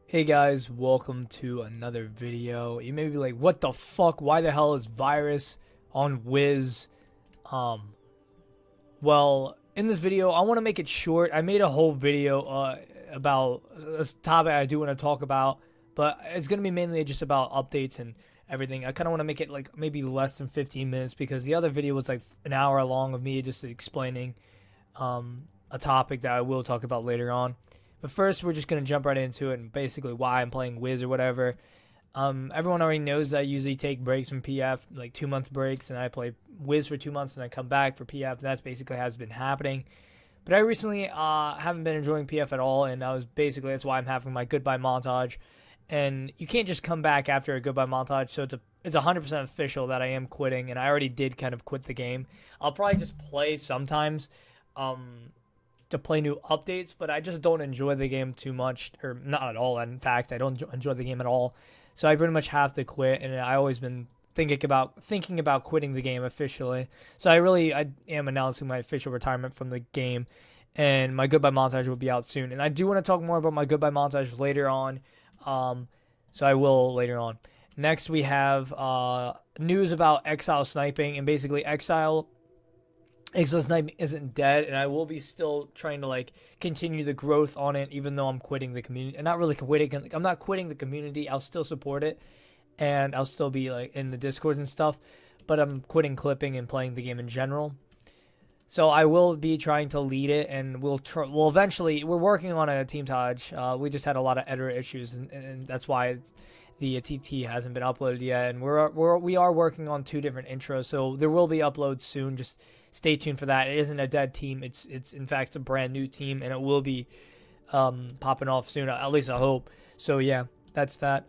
Hey guys, welcome to another video. You may be like, what the fuck? Why the hell is Virus on Wiz? Um, well, in this video, I want to make it short. I made a whole video about a topic I do want to talk about, but it's going to be mainly just about updates and everything. I kind of want to make it like maybe less than 15 minutes because the other video was like an hour long of me just explaining a topic that I will talk about later on. But first, we're just going to jump right into it and basically why I'm playing Wiz or whatever. Everyone already knows that I usually take breaks from PF, like 2 month breaks, and I play Wiz for 2 months and I come back for PF. And that's basically how it's been happening. But I recently haven't been enjoying PF at all, and that's why I'm having my goodbye montage. And you can't just come back after a goodbye montage, so it's 100% official that I am quitting, and I already did kind of quit the game. I'll probably just play sometimes. To play new updates, but I just don't enjoy the game too much, or not at all. In fact, I don't enjoy the game at all. So I pretty much have to quit, and I always been thinking about quitting the game officially. So I am announcing my official retirement from the game, and my goodbye montage will be out soon. And I do want to talk more about my goodbye montage later on. So I will later on. Next, we have news about Exile sniping, and basically Exile sniping isn't dead, and I will be still trying to like continue the growth on it, even though I'm quitting the community. And not really quitting. I'm not quitting the community. I'll still support it, and I'll still be like in the Discords and stuff. But I'm quitting clipping and playing the game in general. So I will be trying to lead it, and we'll eventually. We're working on a team Taj. We just had a lot of editor issues, and that's why the TT hasn't been uploaded yet. And we are working on 2 different intros, so there will be uploads soon. Just stay tuned for that. It isn't a dead team. It's in fact a brand new team, and it will be popping off soon. At least I hope. So yeah, that's that.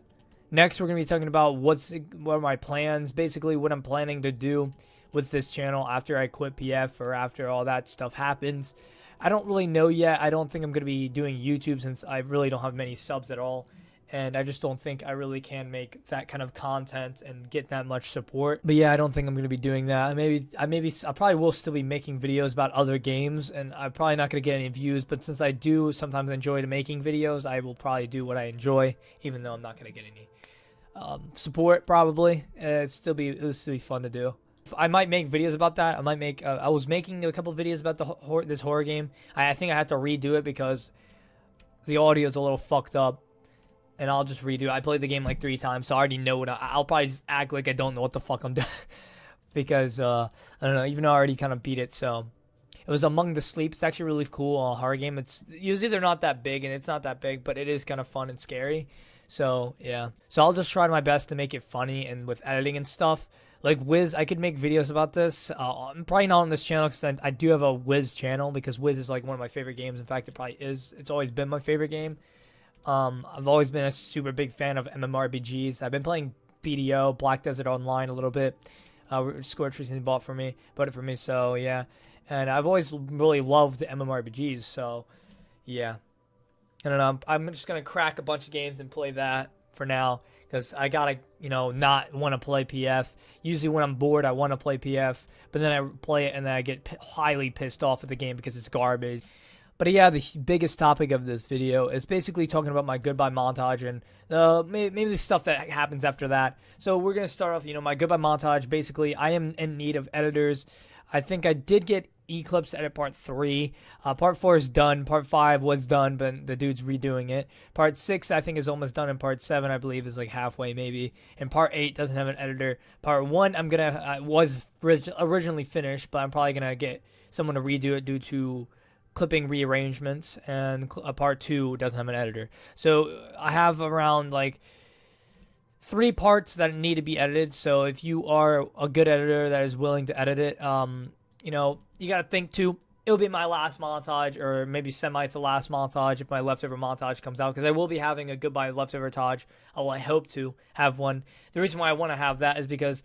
Next, we're gonna be talking about what are my plans. Basically, what I'm planning to do with this channel after I quit PF or after all that stuff happens. I don't really know yet. I don't think I'm gonna be doing YouTube since I really don't have many subs at all. And I just don't think I really can make that kind of content and get that much support. But yeah, I don't think I'm going to be doing that. I probably will still be making videos about other games, and I'm probably not going to get any views. But since I do sometimes enjoy making videos, I will probably do what I enjoy, even though I'm not going to get any support. Probably it'll still be fun to do. I might make videos about that. I was making a couple of videos about this horror game. I think I had to redo it because the audio is a little fucked up. And I'll just redo it. I played the game like 3 times, so I already know I'll probably just act like I don't know what the fuck I'm doing. Because, I don't know, even though I already kind of beat it, so. It was Among the Sleep. It's actually a really cool horror game. It's usually they're not that big, and it's not that big, but it is kind of fun and scary. So, yeah. So I'll just try my best to make it funny and with editing and stuff. Like Wiz, I could make videos about this. I'm probably not on this channel because I do have a Wiz channel because Wiz is like one of my favorite games. In fact, it probably is. It's always been my favorite game. I've always been a super big fan of MMORPGs. I've been playing BDO, Black Desert Online a little bit. Scorch recently bought it for me, so yeah. And I've always really loved the MMORPGs, so yeah. I don't know, I'm just going to crack a bunch of games and play that for now. Because I gotta, not want to play PF. Usually when I'm bored, I want to play PF. But then I play it and then I get highly pissed off at the game because it's garbage. But yeah, the biggest topic of this video is basically talking about my goodbye montage and maybe the stuff that happens after that. So we're going to start off, my goodbye montage. Basically, I am in need of editors. I think I did get Eclipse to edit part 3. Part 4 is done. Part 5 was done, but the dude's redoing it. Part 6, I think, is almost done. And part 7, I believe, is like halfway maybe. And part 8 doesn't have an editor. Part 1, was originally finished, but I'm probably going to get someone to redo it due to clipping rearrangements, and part 2 doesn't have an editor. So I have around like 3 parts that need to be edited. So if you are a good editor that is willing to edit it, you got to think too. It'll be my last montage, or maybe semi to last montage if my leftover montage comes out, because I will be having a goodbye leftover montage. I hope to have one. The reason why I want to have that is because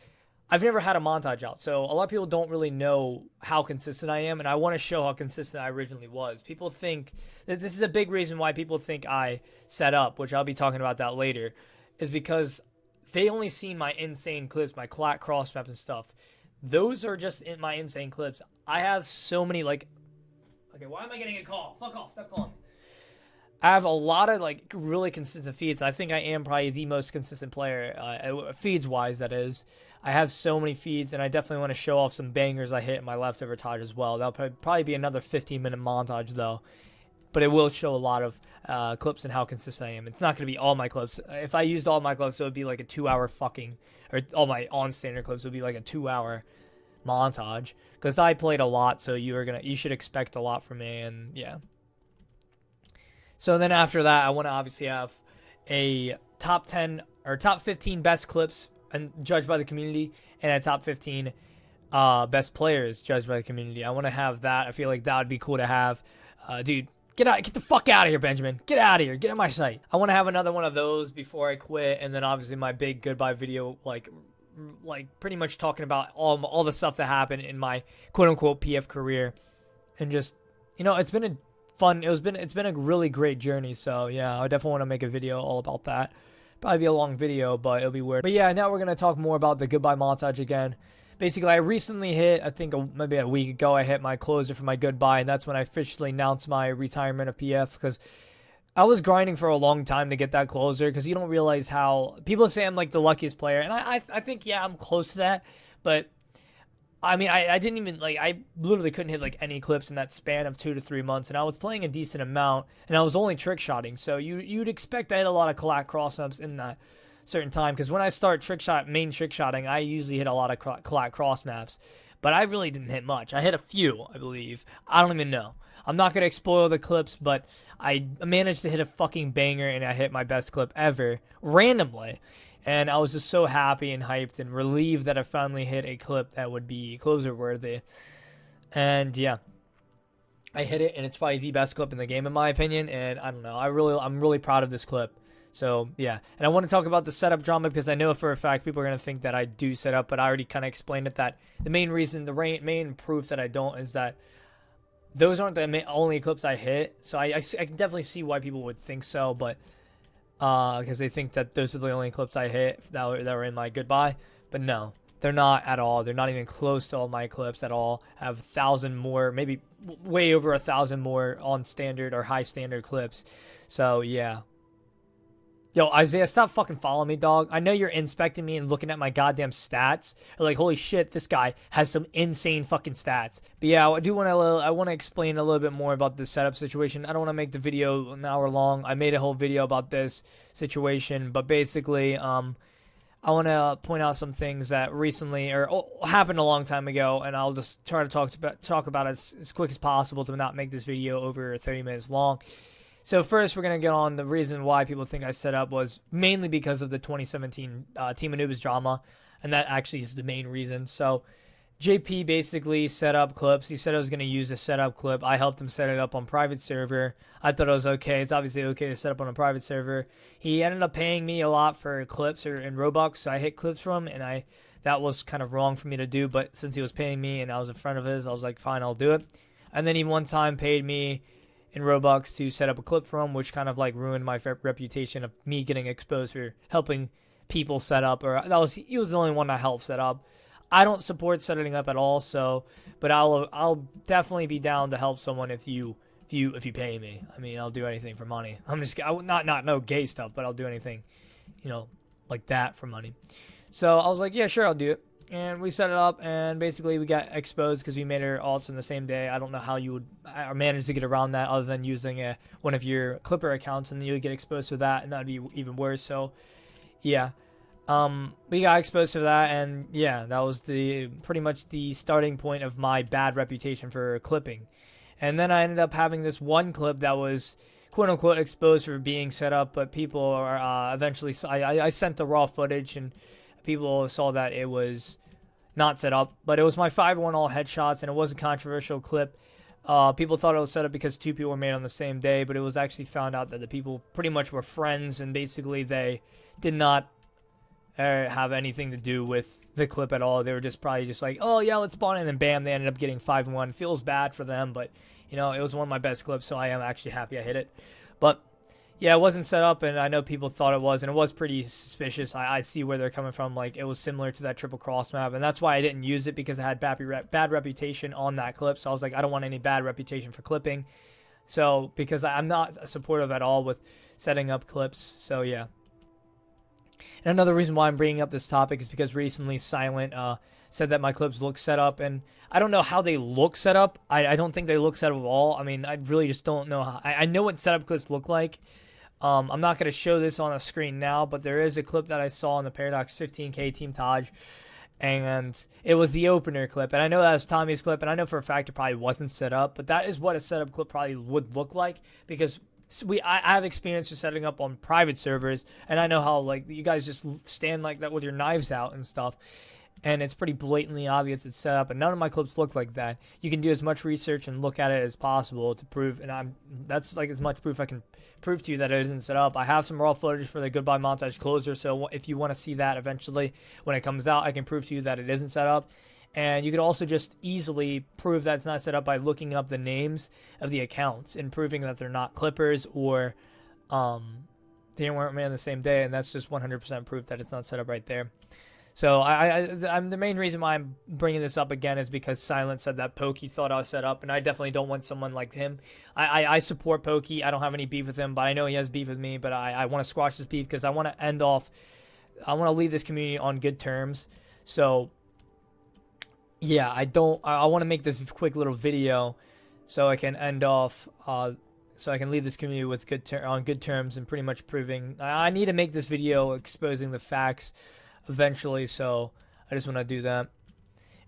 I've never had a montage out, so a lot of people don't really know how consistent I am, and I want to show how consistent I originally was. People think that this is a big reason why people think I set up, which I'll be talking about that later, is because they only seen my insane clips, my cross maps and stuff. Those are just in my insane clips. I have so many, okay, why am I getting a call? Fuck off, stop calling me. I have a lot of like really consistent feeds. I think I am probably the most consistent player, feeds wise. That is, I have so many feeds, and I definitely want to show off some bangers I hit in my leftover Taj as well. That'll probably be another 15-minute montage though, but it will show a lot of clips and how consistent I am. It's not going to be all my clips. If I used all my clips, it would be like a 2-hour fucking, or all my on standard clips would be like a 2-hour montage, because I played a lot, so you should expect a lot from me, and yeah. So then after that, I want to obviously have a top 10 or top 15 best clips and judged by the community, and a top 15 best players judged by the community. I want to have that. I feel like that would be cool to have. Dude, get the fuck out of here, Benjamin. Get out of here. Get in my sight. I want to have another one of those before I quit, and then obviously my big goodbye video, like pretty much talking about all the stuff that happened in my quote unquote PF career, and just, you know, it's been a fun. It's been a really great journey. So yeah, I definitely want to make a video all about that. Probably be a long video, but it'll be weird. But yeah, now we're gonna talk more about the goodbye montage again. Basically, I recently hit, I think maybe a week ago, I hit my closer for my goodbye, and that's when I officially announced my retirement of PF, because I was grinding for a long time to get that closer, because you don't realize how people say I'm like the luckiest player, and I think, yeah, I'm close to that, but I mean, I didn't even, like, I literally couldn't hit, like, any clips in that span of 2 to 3 months, and I was playing a decent amount, and I was only trick-shotting, so you'd expect I hit a lot of collat cross-ups in that certain time, because when I start main trick-shotting, I usually hit a lot of collat cross-maps, but I really didn't hit much. I hit a few, I believe. I don't even know. I'm not going to spoil the clips, but I managed to hit a fucking banger, and I hit my best clip ever, randomly. And I was just so happy and hyped and relieved that I finally hit a clip that would be closer worthy. And yeah, I hit it, and it's probably the best clip in the game in my opinion. And I don't know, I'm really proud of this clip. So yeah, and I want to talk about the setup drama, because I know for a fact people are gonna think that I do set up, but I already kind of explained it, that the main reason, main proof that I don't is that those aren't the only clips I hit. So I can definitely see why people would think so, but because they think that those are the only clips I hit that were in my goodbye, but no, they're not at all. They're not even close to all my clips at all. I have 1,000 more, maybe way over 1,000 more on standard or high standard clips. So yeah. Yo, Isaiah, stop fucking following me, dog. I know you're inspecting me and looking at my goddamn stats. You're like, holy shit, this guy has some insane fucking stats. But yeah, I want to explain a little bit more about this setup situation. I don't want to make the video an hour long. I made a whole video about this situation, but basically, I want to point out some things that recently happened a long time ago, and I'll just try to talk about it as quick as possible to not make this video over 30 minutes long. So first, we're going to get on the reason why people think I set up was mainly because of the 2017 Team Anubis drama, and that actually is the main reason. So JP basically set up clips. He said I was going to use a setup clip. I helped him set it up on private server. I thought it was okay. It's obviously okay to set up on a private server. He ended up paying me a lot for clips in Robux, so I hit clips from him, and that was kind of wrong for me to do, but since he was paying me and I was in front of his, I was like, fine, I'll do it. And then he one time paid me in Robux to set up a clip for him, which kind of like ruined my reputation of me getting exposed for helping people set up, he was the only one that helped set up. I don't support setting up at all, so, but I'll definitely be down to help someone if you pay me. I mean, I'll do anything for money. Not no gay stuff, but I'll do anything, like that for money. So I was like, yeah, sure, I'll do it. And we set it up, and basically we got exposed because we made our alts in the same day. I don't know how you would manage to get around that other than using one of your Clipper accounts, and then you would get exposed to that, and that would be even worse. So, yeah. We got exposed to that, and yeah, that was pretty much the starting point of my bad reputation for clipping. And then I ended up having this one clip that was quote-unquote exposed for being set up, but people are eventually... I sent the raw footage, and people saw that it was not set up, but it was my 5-1 all headshots, and it was a controversial clip. People thought it was set up because 2 people were made on the same day, but it was actually found out that the people pretty much were friends, and basically they did not have anything to do with the clip at all. They were probably just like, oh yeah, let's spawn, and then bam, they ended up getting 5-1. Feels bad for them, but it was one of my best clips, so I am actually happy I hit it. But yeah, it wasn't set up, and I know people thought it was, and it was pretty suspicious. I see where they're coming from. Like, it was similar to that triple cross map, and that's why I didn't use it, because I had bad reputation on that clip. So I was like, I don't want any bad reputation for clipping. So because I'm not supportive at all with setting up clips. So yeah. And another reason why I'm bringing up this topic is because recently Silent said that my clips look set up, and I don't know how they look set up. I don't think they look set up at all. I mean, I really just don't know how. I know what setup clips look like. I'm not going to show this on a screen now, but there is a clip that I saw in the Paradox 15K Team Taj, and it was the opener clip. And I know that was Tommy's clip, and I know for a fact it probably wasn't set up, but that is what a setup clip probably would look like, because I have experience with setting up on private servers, and I know how, like, you guys just stand like that with your knives out and stuff. And it's pretty blatantly obvious it's set up, and none of my clips look like that. You can do as much research and look at it as possible to prove, and that's like as much proof I can prove to you that it isn't set up. I have some raw footage for the Goodbye Montage closer, so if you want to see that eventually when it comes out, I can prove to you that it isn't set up. And you can also just easily prove that it's not set up by looking up the names of the accounts and proving that they're not clippers, or they weren't made on the same day, and that's just 100% proof that it's not set up right there. So I'm the main reason why I'm bringing this up again is because Silent said that Pokey thought I was set up, and I definitely don't want someone like him. I support Pokey. I don't have any beef with him, but I know he has beef with me. But I want to squash this beef because I want to I want to leave this community on good terms. So yeah, I want to make this quick little video so I can end off. So I can leave this community with on good terms and pretty much proving. I need to make this video exposing the facts eventually, so I just want to do that.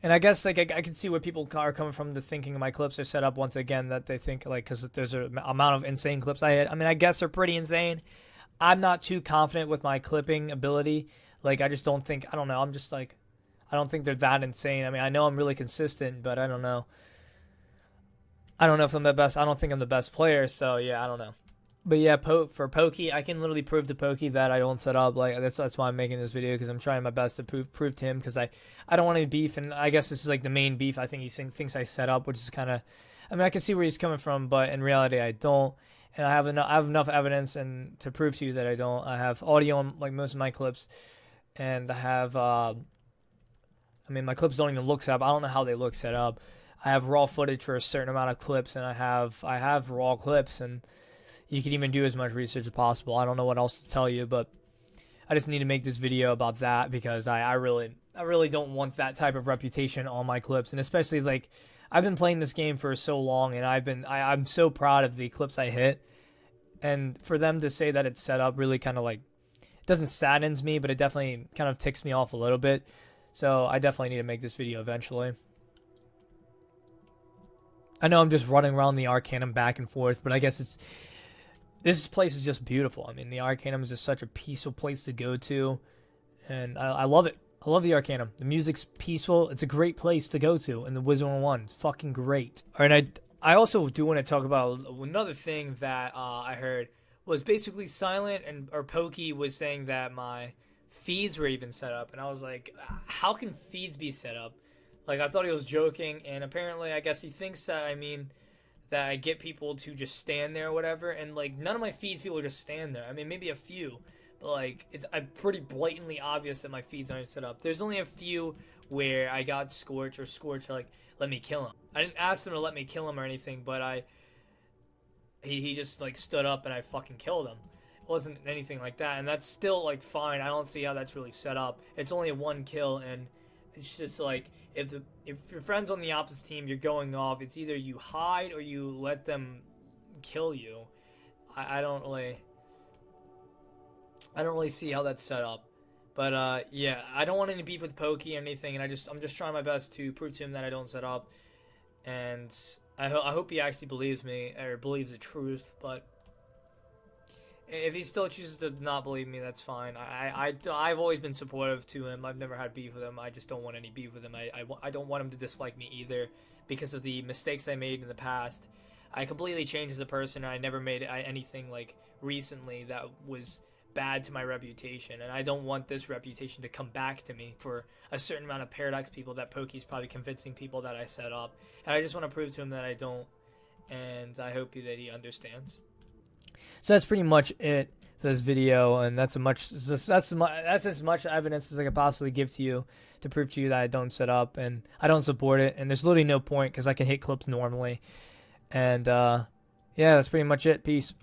And I guess like I can see where people are coming from to thinking my clips are set up once again, that they think like because there's an amount of insane clips I hit. I mean, I guess they're pretty insane. I'm not too confident with my clipping ability. Like I just don't think, I don't know, I'm just like, I don't think they're that insane. I mean, I know I'm really consistent, but I don't know. I don't know if I'm the best. I don't think I'm the best player, so yeah, I don't know. But yeah, for Pokey, I can literally prove to Pokey that I don't set up. Like that's why I'm making this video, because I'm trying my best to prove to him, because I don't want any beef, and I guess this is like the main beef. I think he thinks I set up, which is kind of, I mean, I can see where he's coming from, but in reality I don't, and I have enough evidence and to prove to you that I don't. I have audio on like most of my clips, and I have I mean, my clips don't even look set up. I don't know how they look set up. I have raw footage for a certain amount of clips, and I have raw clips, and you can even do as much research as possible. I don't know what else to tell you, but I just need to make this video about that, because I really don't want that type of reputation on my clips. And especially, like, I've been playing this game for so long, and I'm so proud of the clips I hit. And for them to say that it's set up really kind of like, it doesn't saddens me, but it definitely kind of ticks me off a little bit. So I definitely need to make this video eventually. I know I'm just running around the Arcanum back and forth, but I guess this place is just beautiful. I mean, the Arcanum is just such a peaceful place to go to, and I love it. I love the Arcanum. The music's peaceful. It's a great place to go to, and the Wizard 101 is fucking great. All right, I also do want to talk about another thing that I heard was basically Silent or Pokey was saying that my feeds were even set up, and I was like, how can feeds be set up? Like, I thought he was joking, and apparently I guess he thinks that that I get people to just stand there or whatever, and like none of my feeds people just stand there. I mean, maybe a few, but like it's pretty blatantly obvious that my feeds aren't set up. There's only a few where I got Scorch like let me kill him. I didn't ask him to let me kill him or anything, but he just like stood up and I fucking killed him. It wasn't anything like that, and that's still like fine. I don't see how that's really set up. It's only a 1 kill, and it's just like if your friend's on the opposite team, you're going off. It's either you hide or you let them kill you. I don't really see how that's set up. But yeah, I don't want any beef with Pokey or anything, and I'm just trying my best to prove to him that I don't set up. And I hope he actually believes me or believes the truth. But if he still chooses to not believe me, that's fine. I've always been supportive to him. I've never had beef with him. I just don't want any beef with him. I don't want him to dislike me either because of the mistakes I made in the past. I completely changed as a person, and I never made anything like recently that was bad to my reputation. And I don't want this reputation to come back to me for a certain amount of Paradox people that Pokey's probably convincing people that I set up. And I just want to prove to him that I don't. And I hope that he understands. So that's pretty much it for this video, and that's as much evidence as I could possibly give to you to prove to you that I don't set up and I don't support it. And there's literally no point because I can hit clips normally, and yeah, that's pretty much it. Peace.